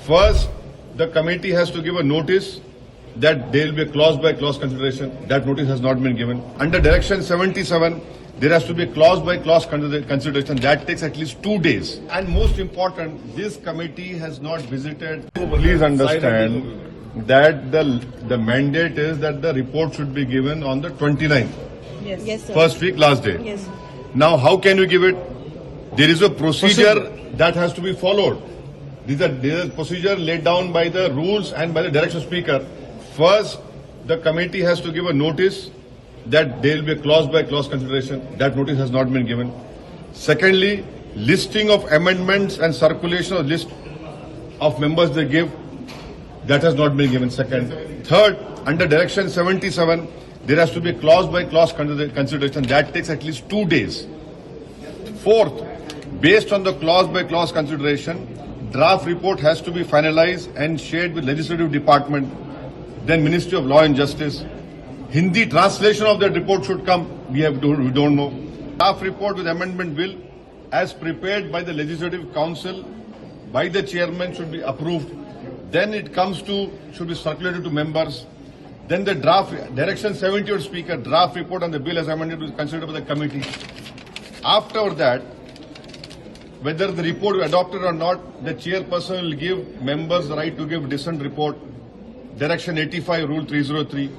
First, the committee has to give a notice that there will be a clause-by-clause consideration. That notice has not been given. Under Direction 77, there has to be a clause-by-clause consideration. That takes at least 2 days. And most important, this committee has not visited. Please understand that the mandate is that the report should be given on the 29th. Yes, sir. First week, last day. Yes. Now, how can you give it? There is a procedure that has to be followed. There is a procedure laid down by the rules and by the direction speaker. First, the committee has to give a notice that there will be a clause-by-clause consideration. That notice has not been given. Secondly, listing of amendments and circulation of list of members they give. That has not been given. Second. Third, under Direction 77, there has to be a clause-by-clause consideration. That takes at least 2 days. Fourth, based on the clause-by-clause consideration, draft report has to be finalized and shared with Legislative Department, then Ministry of Law and Justice. Hindi translation of that report should come. We don't know. Draft report with amendment bill, as prepared by the Legislative Council, by the chairman, should be approved. Then it should be circulated to members. Then the draft, Direction 70 or Speaker, draft report on the bill as amended was considered by the committee. After that, whether the report is adopted or not, the chairperson will give members the right to give dissent report, Direction 85, Rule 303.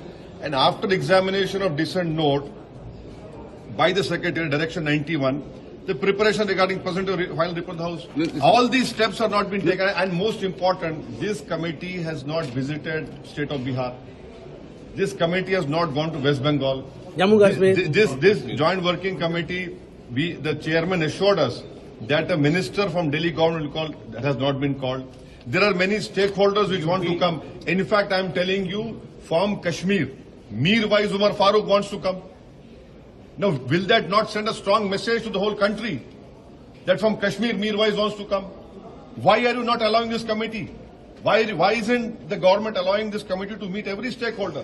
And after examination of dissent note by the Secretary, Direction 91, the preparation regarding presenting final report to the House. All these steps have not been taken. And most important, this committee has not visited state of Bihar. This committee has not gone to West Bengal. Jammu Kashmir. This joint working committee, the chairman assured us that a minister from Delhi government will call. That has not been called. There are many stakeholders which want to come. In fact, I am telling you, from Kashmir, Mir Wais Umar Farooq wants to come. Now, will that not send a strong message to the whole country that from Kashmir, Mir Wais wants to come? Why are you not allowing this committee? Why isn't the government allowing this committee to meet every stakeholder?